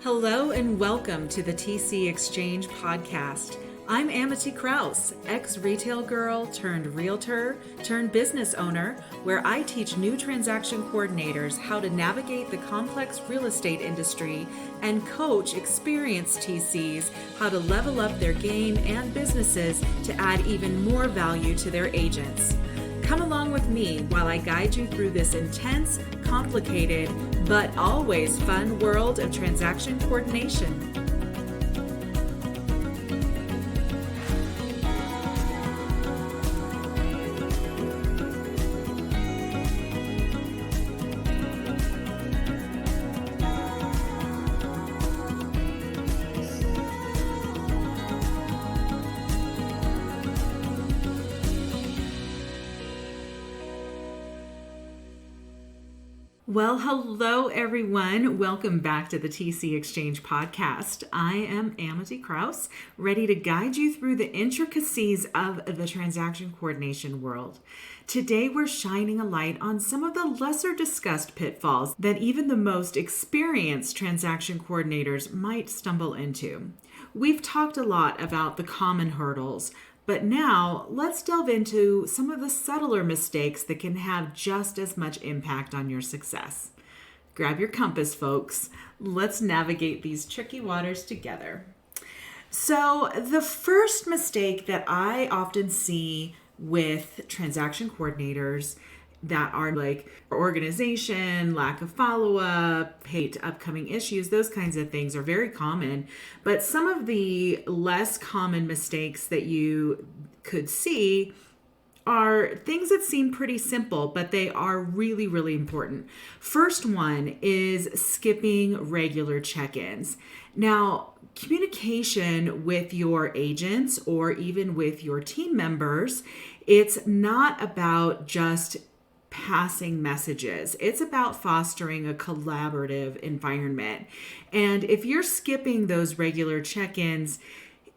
Hello and welcome to the TC Exchange podcast. I'm Amity Krause, ex-retail girl turned realtor turned business owner, where I teach new transaction coordinators how to navigate the complex real estate industry and coach experienced TCs how to level up their game and businesses to add even more value to their agents. Come along with me while I guide you through this intense, complicated, but always fun world of transaction coordination. Well, hello everyone. Welcome back to the TC Exchange podcast. I am Amity Krause, ready to guide you through the intricacies of the transaction coordination world. Today, we're shining a light on some of the lesser discussed pitfalls that even the most experienced transaction coordinators might stumble into. We've talked a lot about the common hurdles, but now let's delve into some of the subtler mistakes that can have just as much impact on your success. Grab your compass, folks. Let's navigate these tricky waters together. So the first mistake that I often see with transaction coordinators that are like organization, lack of follow-up, hate upcoming issues, those kinds of things are very common. But some of the less common mistakes that you could see are things that seem pretty simple, but they are really, really important. First one is skipping regular check-ins. Now, communication with your agents or even with your team members, it's not about just passing messages. It's about fostering a collaborative environment. And if you're skipping those regular check-ins,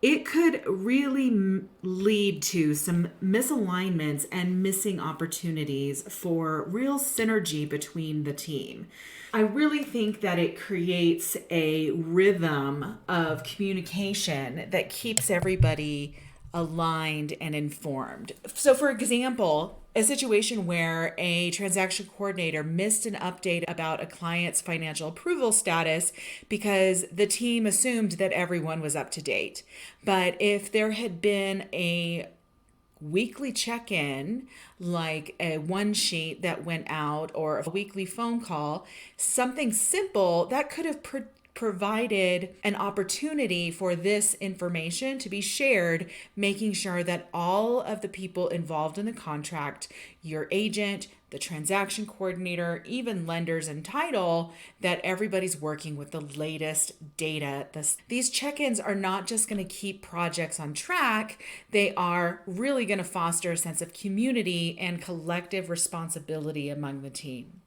it could really lead to some misalignments and missing opportunities for real synergy between the team. I really think that it creates a rhythm of communication that keeps everybody aligned and informed. So for example, a situation where a transaction coordinator missed an update about a client's financial approval status because the team assumed that everyone was up to date. But if there had been a weekly check-in, like a one sheet that went out or a weekly phone call, something simple that could have provided an opportunity for this information to be shared, making sure that all of the people involved in the contract, your agent, the transaction coordinator, even lenders and title, that everybody's working with the latest data. These check-ins are not just going to keep projects on track, they are really going to foster a sense of community and collective responsibility among the team.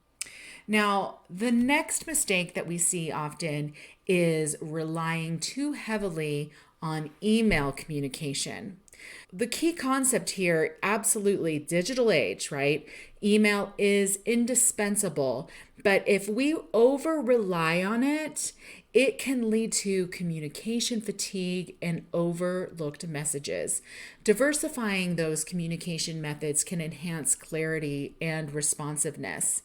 Now, the next mistake that we see often is relying too heavily on email communication. The key concept here, absolutely, digital age, right? Email is indispensable, but if we over rely on it, it can lead to communication fatigue and overlooked messages. Diversifying those communication methods can enhance clarity and responsiveness.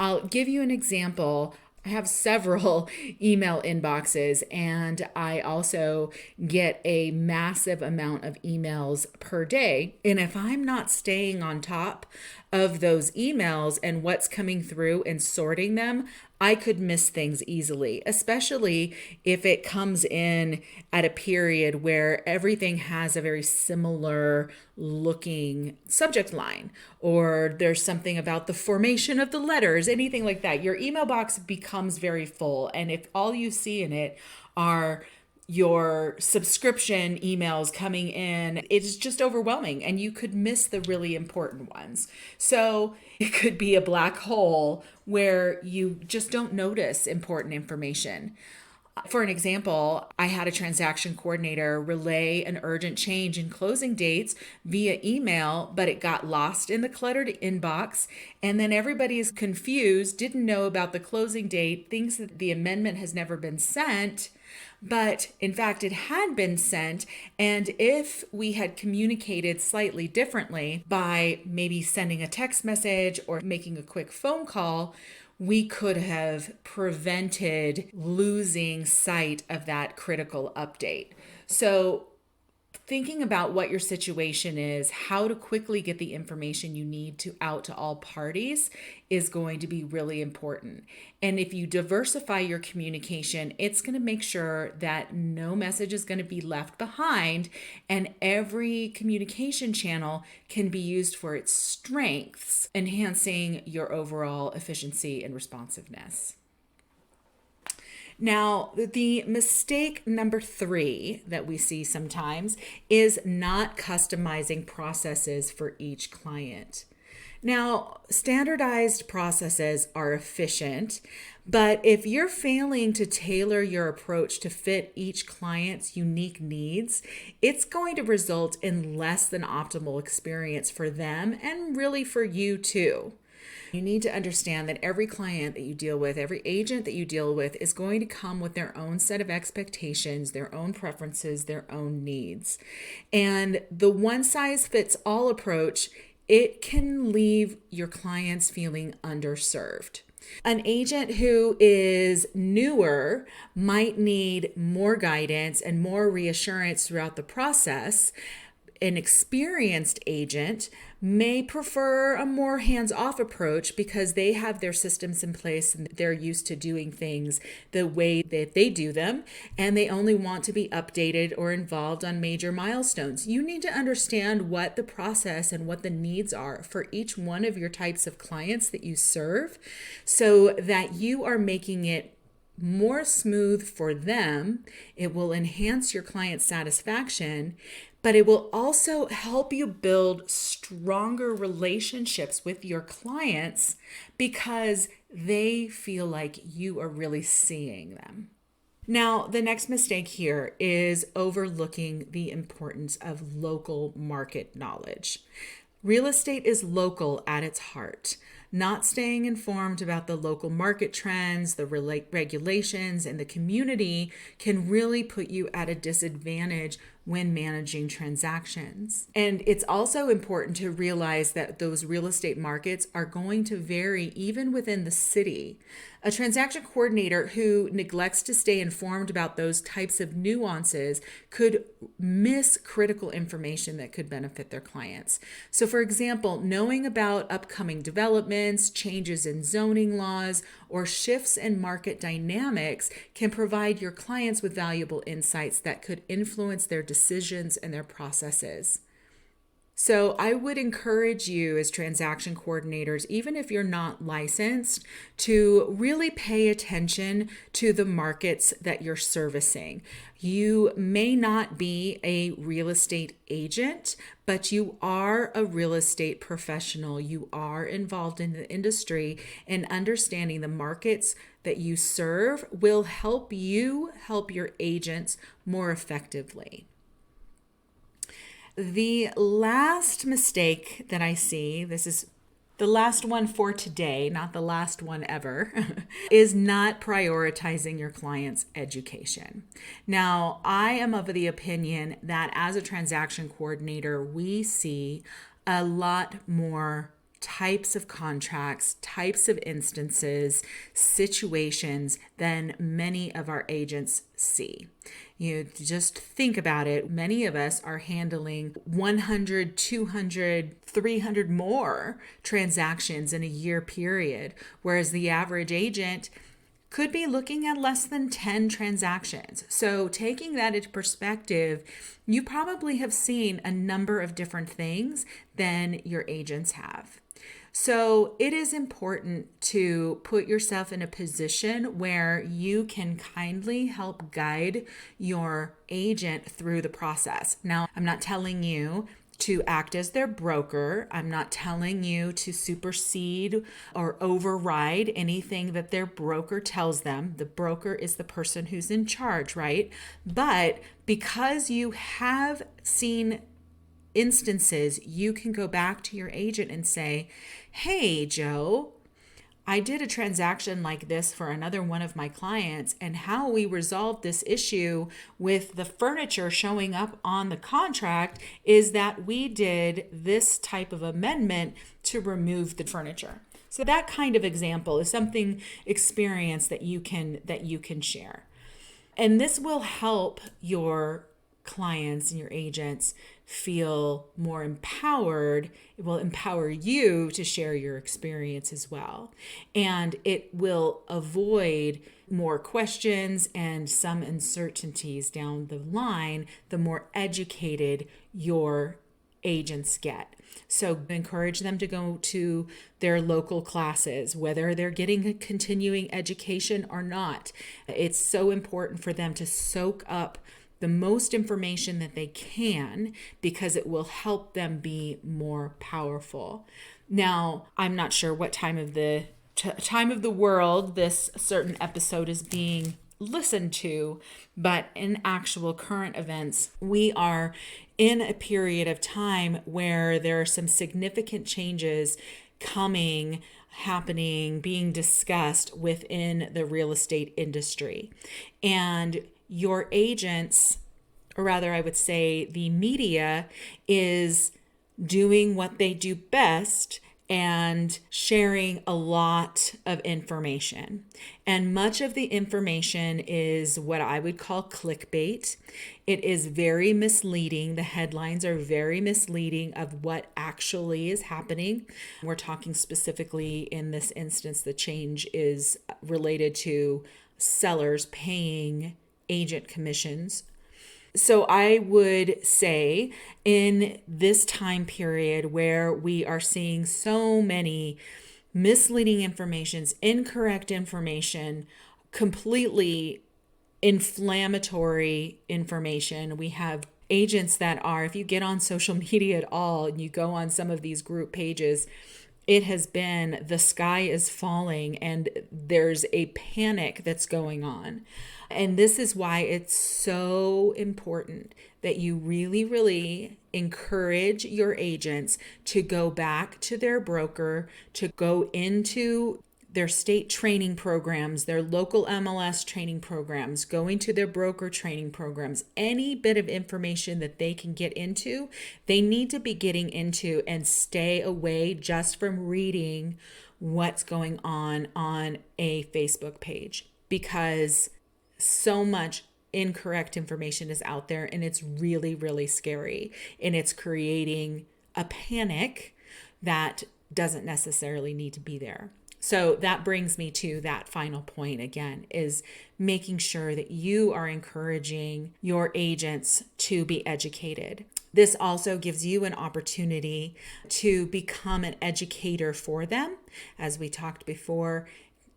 I'll give you an example. I have several email inboxes, and I also get a massive amount of emails per day. And if I'm not staying on top of those emails and what's coming through and sorting them, I could miss things easily, especially if it comes in at a period where everything has a very similar looking subject line, or there's something about the formation of the letters, anything like that. Your email box becomes very full. And if all you see in it are your subscription emails coming in, it's just overwhelming and you could miss the really important ones. So it could be a black hole where you just don't notice important information. For an example, I had a transaction coordinator relay an urgent change in closing dates via email, but it got lost in the cluttered inbox. And then everybody is confused, didn't know about the closing date, thinks that the amendment has never been sent. But in fact, it had been sent. And if we had communicated slightly differently by maybe sending a text message or making a quick phone call, we could have prevented losing sight of that critical update. So thinking about what your situation is, how to quickly get the information you need out to all parties is going to be really important. And if you diversify your communication, it's going to make sure that no message is going to be left behind, and every communication channel can be used for its strengths, enhancing your overall efficiency and responsiveness. Now, the mistake number 3 that we see sometimes is not customizing processes for each client. Now, standardized processes are efficient, but if you're failing to tailor your approach to fit each client's unique needs, it's going to result in less than optimal experience for them and really for you too. You need to understand that every client that you deal with, every agent that you deal with is going to come with their own set of expectations, their own preferences, their own needs. And the one size fits all approach, it can leave your clients feeling underserved. An agent who is newer might need more guidance and more reassurance throughout the process. An experienced agent may prefer a more hands-off approach because they have their systems in place and they're used to doing things the way that they do them, and they only want to be updated or involved on major milestones. You need to understand what the process and what the needs are for each one of your types of clients that you serve so that you are making it more smooth for them. It will enhance your client satisfaction, but it will also help you build stronger relationships with your clients because they feel like you are really seeing them. Now, the next mistake here is overlooking the importance of local market knowledge. Real estate is local at its heart. Not staying informed about the local market trends, the regulations, and the community can really put you at a disadvantage when managing transactions. And it's also important to realize that those real estate markets are going to vary even within the city. A transaction coordinator who neglects to stay informed about those types of nuances could miss critical information that could benefit their clients. So for example, knowing about upcoming developments, changes in zoning laws, or shifts in market dynamics can provide your clients with valuable insights that could influence their decisions and their processes. So I would encourage you as transaction coordinators, even if you're not licensed, to really pay attention to the markets that you're servicing. You may not be a real estate agent, but you are a real estate professional. You are involved in the industry, and understanding the markets that you serve will help you help your agents more effectively. The last mistake that I see, this is the last one for today, not the last one ever, is not prioritizing your client's education. Now, I am of the opinion that as a transaction coordinator, we see a lot more types of contracts, types of instances, situations than many of our agents see. You just think about it. Many of us are handling 100, 200, 300 more transactions in a year period, whereas the average agent could be looking at less than 10 transactions. So taking that into perspective, you probably have seen a number of different things than your agents have. So it is important to put yourself in a position where you can kindly help guide your agent through the process. Now, I'm not telling you to act as their broker. I'm not telling you to supersede or override anything that their broker tells them. The broker is the person who's in charge, right? But because you have seen instances, you can go back to your agent and say, hey, Joe, I did a transaction like this for another one of my clients, and how we resolved this issue with the furniture showing up on the contract is that we did this type of amendment to remove the furniture. So that kind of example is something experience that you can share. And this will help your clients and your agents feel more empowered. It will empower you to share your experience as well. And it will avoid more questions and some uncertainties down the line, the more educated your agents get. So encourage them to go to their local classes, whether they're getting a continuing education or not. It's so important for them to soak up the most information that they can, because it will help them be more powerful. Now, I'm not sure what time of the world this certain episode is being listened to, but in actual current events, we are in a period of time where there are some significant changes happening, being discussed within the real estate industry. And your agents, or rather I would say the media, is doing what they do best and sharing a lot of information. And much of the information is what I would call clickbait. It is very misleading. The headlines are very misleading of what actually is happening. We're talking specifically in this instance, the change is related to sellers paying agent commissions. So I would say in this time period where we are seeing so many misleading informations, incorrect information, completely inflammatory information, we have agents that are, if you get on social media at all and you go on some of these group pages, it has been the sky is falling and there's a panic that's going on. And this is why it's so important that you really, really encourage your agents to go back to their broker, to go into their state training programs, their local MLS training programs, going to their broker training programs, any bit of information that they can get into, they need to be getting into, and stay away just from reading what's going on a Facebook page, because so much incorrect information is out there and it's really, really scary, and it's creating a panic that doesn't necessarily need to be there. So that brings me to that final point again, is making sure that you are encouraging your agents to be educated. This also gives you an opportunity to become an educator for them, as we talked before,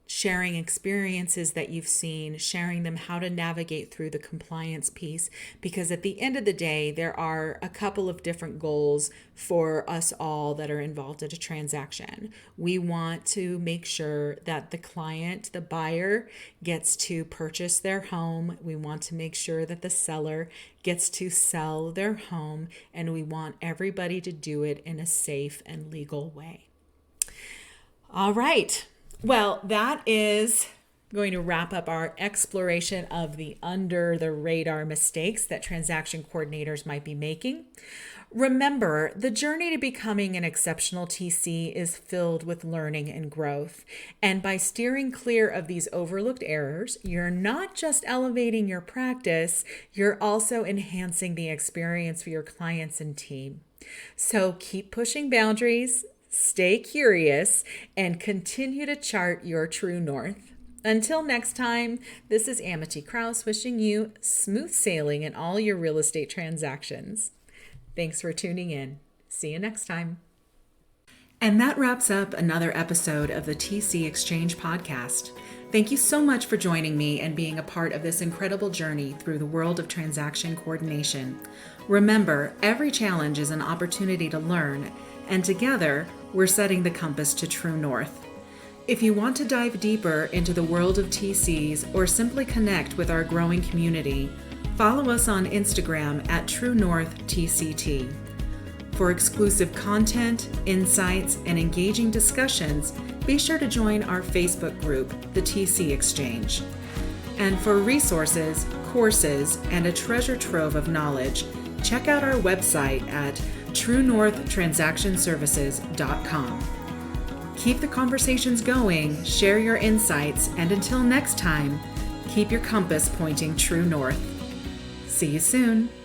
sharing experiences that you've seen, sharing them how to navigate through the compliance piece. Because at the end of the day, there are a couple of different goals for us all that are involved in a transaction. We want to make sure that the client, the buyer, gets to purchase their home. We want to make sure that the seller gets to sell their home, and we want everybody to do it in a safe and legal way. All right. Well, that is going to wrap up our exploration of the under the radar mistakes that transaction coordinators might be making. Remember, the journey to becoming an exceptional TC is filled with learning and growth. And by steering clear of these overlooked errors, you're not just elevating your practice, you're also enhancing the experience for your clients and team. So keep pushing boundaries, stay curious, and continue to chart your true north. Until next time, this is Amity Krause wishing you smooth sailing in all your real estate transactions. Thanks for tuning in. See you next time. And that wraps up another episode of the TC Exchange podcast. Thank you so much for joining me and being a part of this incredible journey through the world of transaction coordination. Remember, every challenge is an opportunity to learn, and together, we're setting the compass to true north. If you want to dive deeper into the world of TCs or simply connect with our growing community, follow us on Instagram at TrueNorthTCT. For exclusive content, insights, and engaging discussions, be sure to join our Facebook group, the TC Exchange. And for resources, courses, and a treasure trove of knowledge, check out our website at TrueNorthTransactionServices.com. Keep the conversations going, share your insights, and until next time, keep your compass pointing true north. See you soon.